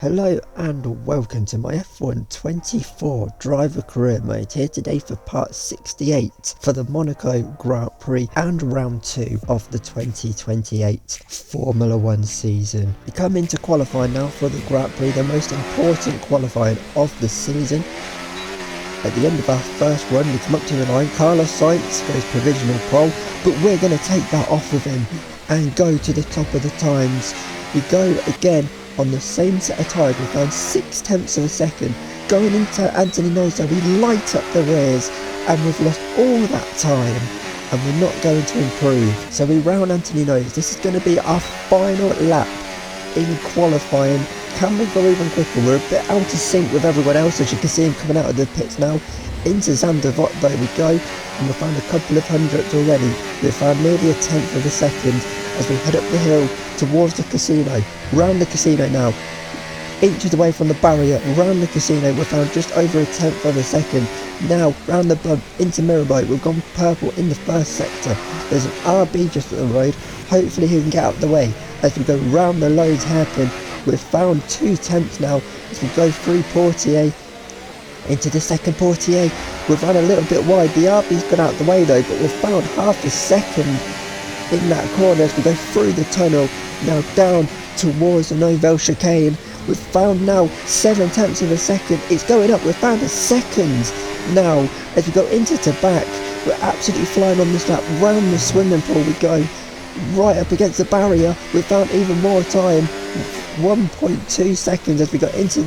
Hello and welcome to my F1 24 driver career mode, here today for part 68 for the Monaco Grand Prix and round 2 of the 2028 Formula 1 season. We come into qualifying now for the Grand Prix, the most important qualifying of the season. At the end of our first run, we come up to the line. Carlos Sainz goes provisional pole, but we're going to take that off of him and go to the top of the times. We go again on the same set of tyres. We found 0.6 of a second. Going into Anthony Noza, we light up the rears and we've lost all that time and we're not going to improve. So we round Anthony Noza. This is going to be our final lap in qualifying. Can we go even quicker? We're a bit out of sync with everyone else, as you can see him coming out of the pits now. Into Zandvoort though we go, and we found a couple of hundredths already. We found nearly 1/10 of a second as we head up the hill towards the casino. Round the casino now, inches away from the barrier, round the casino. We found just over 1/10 of a second. Now round the bump into Mirabai, we've gone purple in the first sector. There's an RB just at the road. Hopefully he can get out of the way as we go round the Loads hairpin. We've found 2/10 now as we go through Portier into the second Portier. We've run a little bit wide. The RB's gone out the way though, but we've found half a second in that corner as we go through the tunnel. Now down towards the Nouvelle chicane. We've found now 0.7 of a second. It's going up. We've found a second now as we go into Tabac. We're absolutely flying on this lap. Round the swimming pool we go, right up against the barrier. We've found even more time, 1.2 seconds as we got into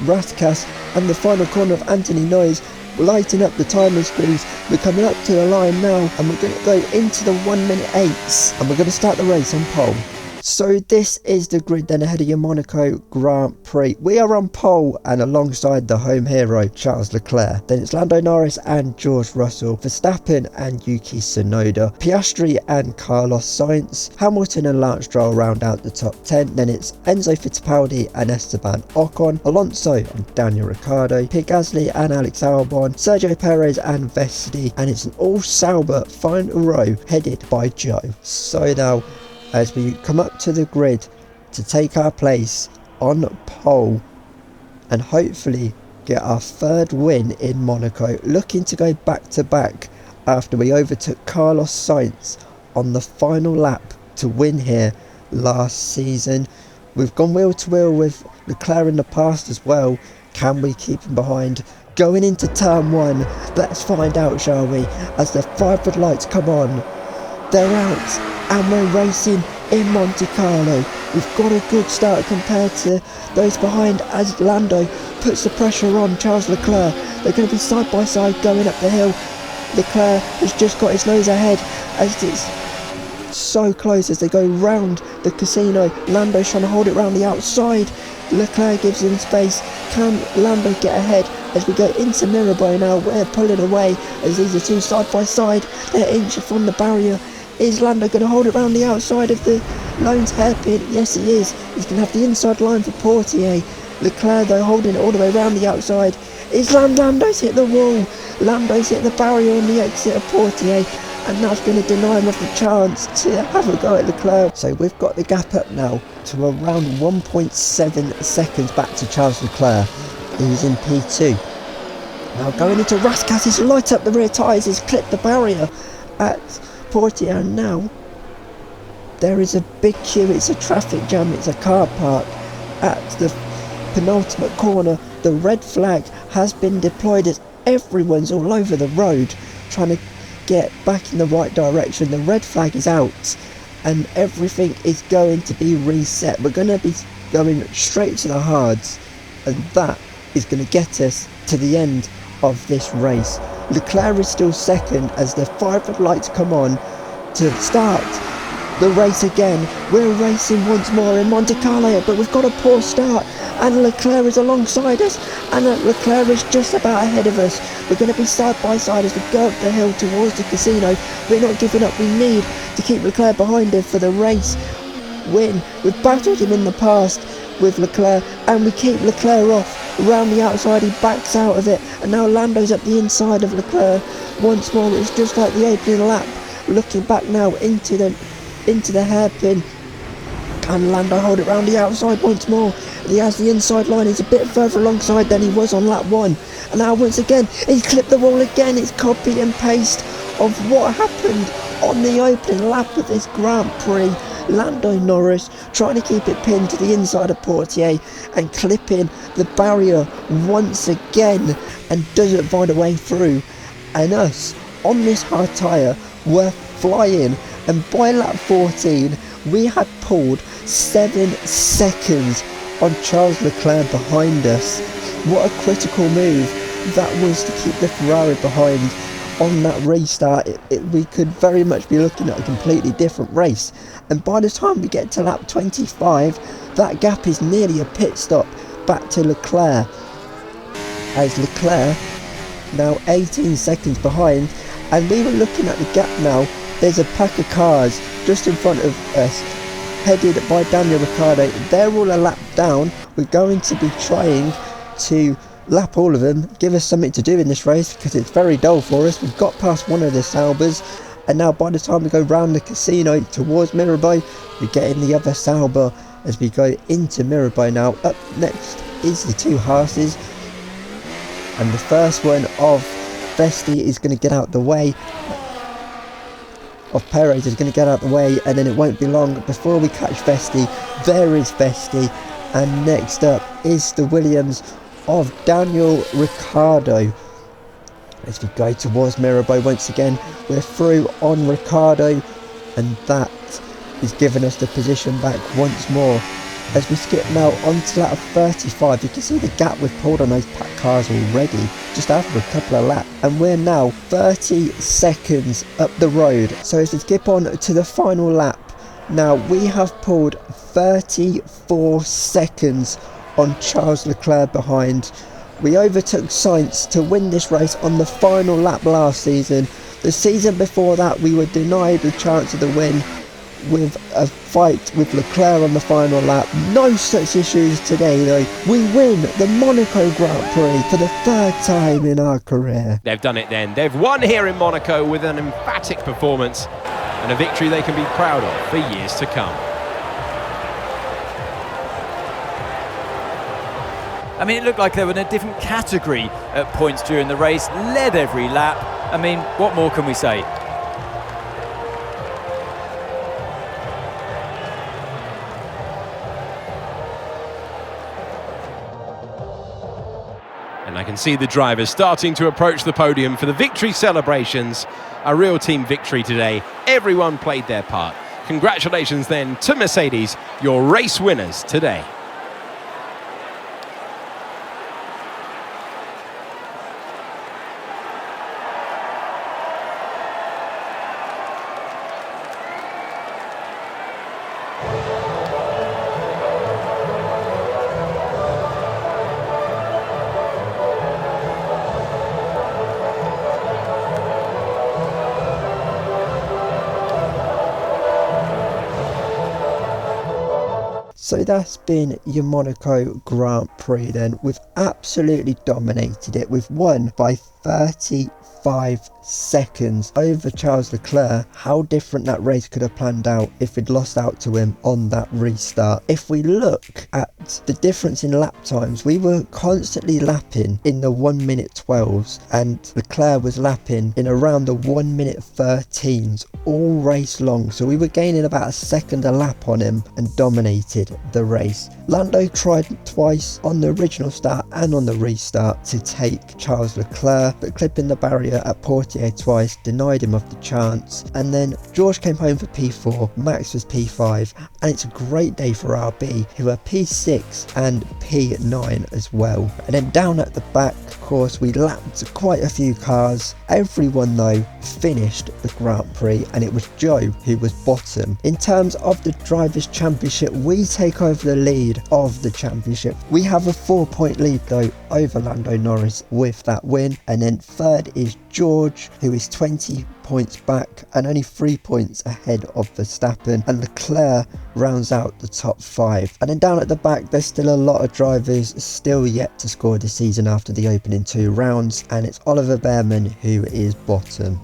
Raskas and the final corner of Anthony Noise, lighting up the timing screens. We're coming up to the line now and we're going to go into the 1:08 and we're going to start the race on pole. So this is the grid then ahead of your Monaco Grand Prix. We are on pole and alongside the home hero Charles Leclerc. Then it's Lando Norris and George Russell, Verstappen and Yuki Tsunoda, Piastri and Carlos Sainz, Hamilton and Lance Stroll round out the top 10. Then it's Enzo Fittipaldi and Esteban Ocon, Alonso and Daniel Ricciardo, Pierre Gasly and Alex Albon, Sergio Perez and Vesti, and it's an all Sauber final row headed by Joe. So now, as we come up to the grid to take our place on pole and hopefully get our third win in Monaco, looking to go back to back after we overtook Carlos Sainz on the final lap to win here last season. We've gone wheel to wheel with Leclerc in the past as well. Can we keep him behind? Going into turn 1, let's find out, shall we, as the 5 red lights come on. They're out and we're racing in Monte Carlo. We've got a good start compared to those behind as Lando puts the pressure on Charles Leclerc. They're going to be side by side going up the hill. Leclerc has just got his nose ahead as it's so close as they go round the casino. Lando's trying to hold it round the outside. Leclerc gives him space. Can Lando get ahead as we go into Mirabai now? We're pulling away as these are two side by side. They're inches from the barrier. Is Lando going to hold it round the outside of the Loans hairpin? Yes, he is. He's going to have the inside line for Portier. Leclerc though holding it all the way round the outside. Is Lando's hit the wall. Lando's hit the barrier on the exit of Portier, and that's going to deny him of the chance to have a go at Leclerc. So we've got the gap up now to around 1.7 seconds back to Charles Leclerc, who's in P2. Now going into Raskas, he's light up the rear tyres, he's clipped the barrier at Portier, and now there is a big queue. It's a traffic jam, it's a car park at the penultimate corner. The red flag has been deployed as everyone's all over the road trying to get back in the right direction. The red flag is out and everything is going to be reset. We're going to be going straight to the hards, and that is going to get us to the end of this race. Leclerc is still second as the 5 red lights come on to start the race again. We're racing once more in Monte Carlo, but we've got a poor start and Leclerc is alongside us and Leclerc is just about ahead of us. We're going to be side by side as we go up the hill towards the casino. We're not giving up. We need to keep Leclerc behind him for the race win. We've battled him in the past with Leclerc and we keep Leclerc off. Around the outside, he backs out of it, and now Lando's up the inside of Leclerc once more. It's just like the opening lap. Looking back now into the hairpin. Can Lando hold it round the outside once more? He has the inside line, he's a bit further alongside than he was on lap 1. And now once again, he's clipped the wall again. It's copy and paste of what happened on the opening lap of this Grand Prix. Lando Norris trying to keep it pinned to the inside of Portier and clipping the barrier once again, and doesn't find a way through. And us, on this hard tyre, were flying, and by lap 14 we had pulled 7 seconds on Charles Leclerc behind us. What a critical move that was to keep the Ferrari behind on that restart. We could very much be looking at a completely different race, and by the time we get to lap 25 that gap is nearly a pit stop back to Leclerc, as Leclerc now 18 seconds behind. And we were looking at the gap now. There's a pack of cars just in front of us headed by Daniel Ricciardo. They're all a lap down. We're going to be trying to lap all of them, give us something to do in this race because it's very dull for us. We've got past one of the Saubers, and now by the time we go round the casino towards Mirabeau, we get in the other Sauber as we go into Mirabeau. Now up next is the 2 Haas's, and the first one of Vesti is going to get out the way, of Perez is going to get out the way, and then it won't be long before we catch Vesti. There is Vesti, and next up is the Williams of Daniel Ricciardo. As we go towards Mirabeau once again, we're through on Ricciardo, and that is giving us the position back once more. As we skip now onto lap 35, you can see the gap we've pulled on those packed cars already, just after a couple of laps, and we're now 30 seconds up the road. So as we skip on to the final lap, now we have pulled 34 seconds on Charles Leclerc behind. We overtook Sainz to win this race on the final lap last season. The season before that we were denied the chance of the win with a fight with Leclerc on the final lap. No such issues today though. We win the Monaco Grand Prix for the 3rd time in our career. They've done it then. They've won here in Monaco with an emphatic performance and a victory they can be proud of for years to come. I mean, it looked like they were in a different category at points during the race, led every lap. I mean, what more can we say? And I can see the drivers starting to approach the podium for the victory celebrations. A real team victory today. Everyone played their part. Congratulations then to Mercedes, your race winners today. So that's been your Monaco Grand Prix then. We've absolutely dominated it. We've won by 35 seconds over Charles Leclerc. How different that race could have planned out if we'd lost out to him on that restart. If we look at the difference in lap times, we were constantly lapping in the 1:12s and Leclerc was lapping in around the 1:13s all race long. So we were gaining about a second a lap on him and dominated the race. Lando tried twice on the original start and on the restart to take Charles Leclerc, but clipping the barrier at Portier twice denied him of the chance. And then George came home for P4, Max was P5, and it's a great day for RB, who are P6 and P9 as well. And then down at the back, of course, we lapped quite a few cars. Everyone though finished the Grand Prix, and it was Joe who was bottom. In terms of the Drivers' Championship, we take over the lead of the championship. We have a 4-point lead though over Lando Norris with that win, and then third is George, who is 20 points back and only 3 points ahead of Verstappen, and Leclerc rounds out the top 5. And then down at the back, there's still a lot of drivers still yet to score this season after the opening 2 rounds, and it's Oliver Behrman who is bottom.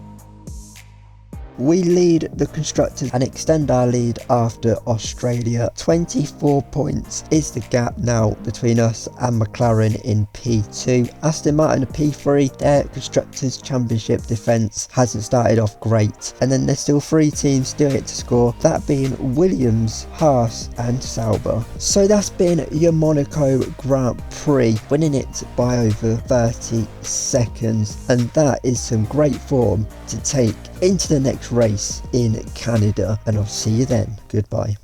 We lead the constructors and extend our lead after Australia. 24 points is the gap now between us and McLaren in P2. Aston Martin in P3, their constructors championship defence hasn't started off great, and then there's still 3 teams still yet to score, that being Williams, Haas and Sauber. So that's been your Monaco Grand Prix, winning it by over 30 seconds, and that is some great form to take into the next race in Canada, and I'll see you then. Goodbye.